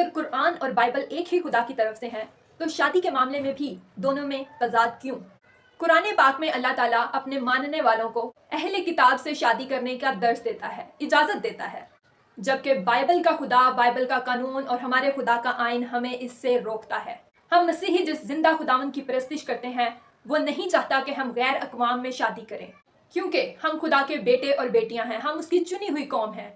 अगर कुरान और बाइबल एक ही खुदा की तरफ से हैं तो शादी के मामले में भी दोनों में तजाद क्यों? कुरान पाक में अल्लाह ताला अपने मानने वालों को अहले किताब से शादी करने का दर्स देता है, इजाज़त देता है, जबकि बाइबल का खुदा, बाइबल का कानून और हमारे खुदा का आइन हमें इससे रोकता है। हम मसीही जिस जिंदा खुदावन की परस्तिश करते हैं वो नहीं चाहता कि हम गैर अक़वाम में शादी करें, क्योंकि हम खुदा के बेटे और बेटियां हैं, हम उसकी चुनी हुई कौम हैं।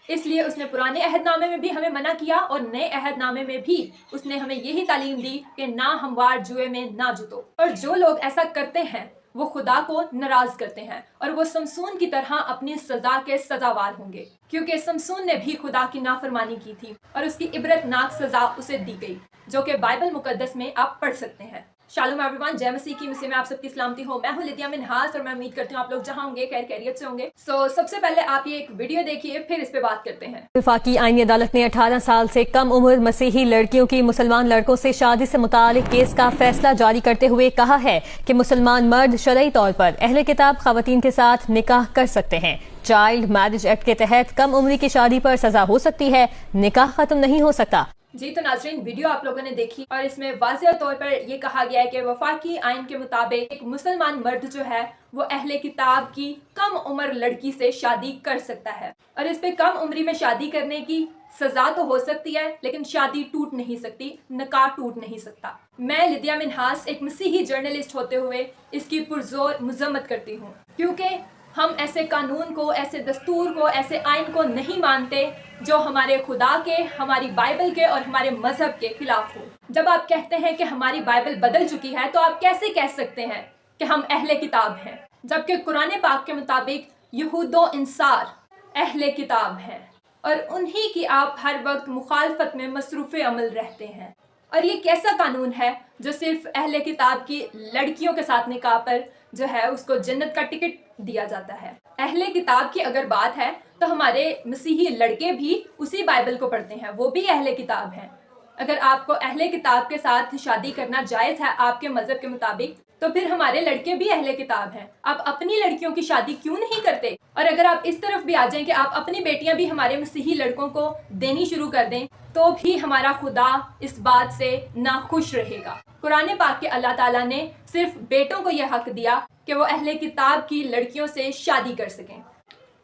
इसलिए उसने पुराने अहदनामे में भी हमें मना किया और नए अहदनामे में भी उसने हमें यही तालीम दी कि ना हमवार जुए में ना जुतो। और जो लोग ऐसा करते हैं वो खुदा को नाराज करते हैं और वो समसून की तरह अपनी सजा के सजावार होंगे, क्योंकि समसून ने भी खुदा की नाफरमानी की थी और उसकी इबरतनाक सजा उसे दी गई, जो कि बाइबल मुकद्दस में आप पढ़ सकते हैं। शालोम एवरीवन, जय मसीह की मसीह में आप सबकी सलामती हो। मैं हूं लिदिया मिन्हास और मैं उम्मीद करती हूँ आप लोग जहां होंगे खैर खैरियत से होंगे। सबसे पहले आप ये एक वीडियो देखिए, फिर इस पे बात करते हैं। वफाकी आईनी अदालत ने 18 साल से कम उम्र मसीही लड़कियों की मुसलमान लड़कों से शादी से मुतालिक केस का फैसला जारी करते हुए कहा है कि मुसलमान मर्द शरई तौर पर अहले किताब खवातीन के साथ निकाह कर सकते हैं। चाइल्ड मैरिज एक्ट के तहत कम उम्र की शादी पर सजा हो सकती है, निकाह खत्म नहीं हो सकता। जी तो नाज़रीन, वीडियो आप लोगों ने देखी और इसमें वाज़ेह तौर पर ये कहा गया है कि वफाकी आइन के मुताबिक एक मुसलमान मर्द जो है वो अहले किताब की कम उम्र लड़की से शादी कर सकता है और इस पे कम उम्री में शादी करने की सजा तो हो सकती है, लेकिन शादी टूट नहीं सकती, निकाह टूट नहीं सकता। मैं लिदिया मिन्हास एक मसीही जर्नलिस्ट होते हुए इसकी पुरजोर मजम्मत करती हूँ, क्योंकि हम ऐसे कानून को, ऐसे दस्तूर को, ऐसे आइन को नहीं मानते जो हमारे खुदा के, हमारी बाइबल के और हमारे मजहब के खिलाफ हो। जब आप कहते हैं कि हमारी बाइबल बदल चुकी है तो आप कैसे कह सकते हैं कि हम अहले किताब हैं, जबकि कुरान पाक के मुताबिक यहूदो इंसार अहले किताब हैं और उन्हीं की आप हर वक्त मुखालफत में मसरूफ़ अमल रहते हैं। और ये कैसा कानून है जो सिर्फ अहले किताब की लड़कियों के साथ निकाह पर जो है उसको जन्नत का टिकट दिया जाता है। अहले किताब की अगर बात है तो हमारे मसीही लड़के भी उसी बाइबल को पढ़ते हैं, वो भी अहले किताब हैं। अगर आपको अहले किताब के साथ शादी करना जायज़ है आपके मजहब के मुताबिक, तो फिर हमारे लड़के भी अहले किताब हैं। आप अपनी लड़कियों की शादी क्यों नहीं करते? और अगर आप इस तरफ भी आ जाएं कि आप अपनी बेटियां भी हमारे मसीही लड़कों को देनी शुरू कर दें, तो भी हमारा खुदा इस बात से नाखुश रहेगा। कुरान पाक के अल्लाह ताला ने सिर्फ बेटों को यह हक दिया कि वो अहले किताब की लड़कियों से शादी कर सकें,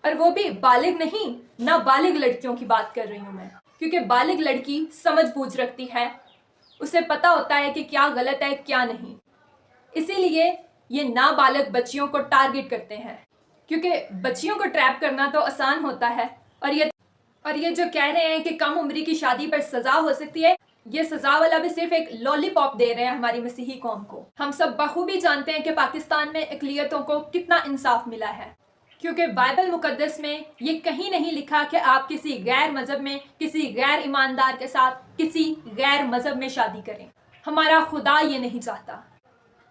और वो भी बालिग नहीं, नाबालिग लड़कियों की बात कर रही हूँ मैं, क्योंकि बालिग लड़की समझ बूझ रखती है, उसे पता होता है कि क्या गलत है क्या नहीं। इसीलिए ये नाबालिग बच्चियों को टारगेट करते हैं, क्योंकि बच्चियों को ट्रैप करना तो आसान होता है। और ये जो कह रहे हैं कि कम उम्री की शादी पर सजा हो सकती है, ये सजा वाला भी सिर्फ एक लॉलीपॉप दे रहे हैं हमारी मसीही कौम को। हम सब बखूबी जानते हैं कि पाकिस्तान में अक़लियतों को कितना इंसाफ मिला है, क्योंकि बाइबल मुकद्दस में ये कहीं नहीं लिखा कि आप किसी गैर मजहब में, किसी गैर ईमानदार के साथ किसी गैर मजहब में शादी करें। हमारा खुदा ये नहीं चाहता।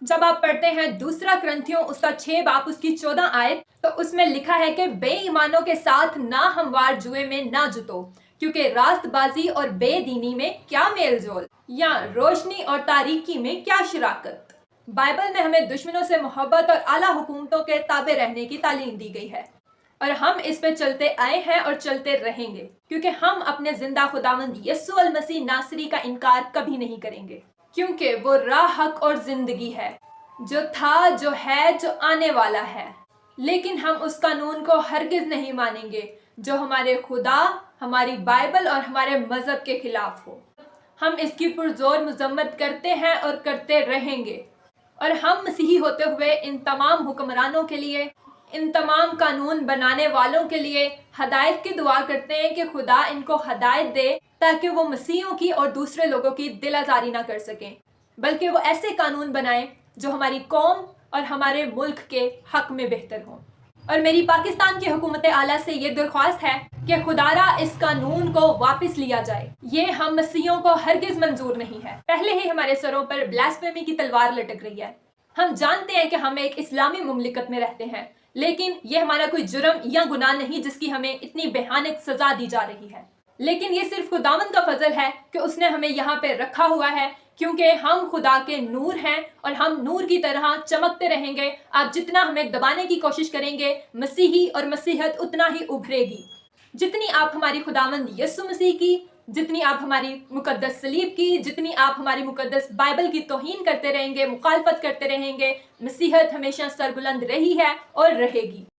जब आप पढ़ते हैं दूसरा क्रंथियों उसका 6 बाब उसकी 14 आयत, तो उसमें लिखा है कि बेईमानों के साथ ना हमवार जुए में ना जुतो, क्योंकि रास्तबाजी और बेदीनी में क्या मेलजोल, या रोशनी और तारीकी में क्या शराकत। बाइबल में हमें दुश्मनों से मोहब्बत और आला हुकूमतों के ताबे रहने की तालीम दी गई है, और हम इस पे चलते आए हैं और चलते रहेंगे, क्योंकि हम अपने जिंदा खुदावंद यस्सु अल मसीह नासरी का इनकार कभी नहीं करेंगे, क्योंकि वो राह, हक और जिंदगी है, जो था, जो है, जो आने वाला है। लेकिन हम उस कानून को हरगिज नहीं मानेंगे जो हमारे खुदा, हमारी बाइबल और हमारे मजहब के खिलाफ हो। हम इसकी पुरजोर मजम्मत करते हैं और करते रहेंगे, और हम मसीही होते हुए इन तमाम हुक्मरानों के लिए, इन तमाम कानून बनाने वालों के लिए हदायत की दुआ करते हैं कि खुदा इनको हदायत दे, ताकि वो मसीहों की और दूसरे लोगों की दिल आज़ारी ना कर सकें, बल्कि वो ऐसे कानून बनाएं जो हमारी कौम और हमारे मुल्क के हक में बेहतर हों। और मेरी पाकिस्तान की हुकूमत आला से ये दरख्वास्त है कि खुदारा इस कानून को वापस लिया जाए। ये हम मसीहों को हरगिज मंजूर नहीं है। पहले ही हमारे सरों पर ब्लास्फेमी की तलवार लटक रही है। हम जानते हैं कि हम एक इस्लामी मुमलिकत में रहते हैं, लेकिन ये हमारा कोई जुर्म या गुनाह नहीं जिसकी हमें इतनी बेहानक सजा दी जा रही है। लेकिन ये सिर्फ खुदावंद का फजल है कि उसने हमें यहाँ पे रखा हुआ है, क्योंकि हम खुदा के नूर हैं और हम नूर की तरह चमकते रहेंगे। आप जितना हमें दबाने की कोशिश करेंगे, मसीही और मसीहत उतना ही उभरेगी। जितनी आप हमारी खुदावंद यस्सु मसीह की, جتنی آپ ہماری مقدس صلیب کی، جتنی آپ ہماری مقدس بائبل کی توہین کرتے رہیں گے، مخالفت کرتے رہیں گے، مسیحیت ہمیشہ سربلند رہی ہے اور رہے گی۔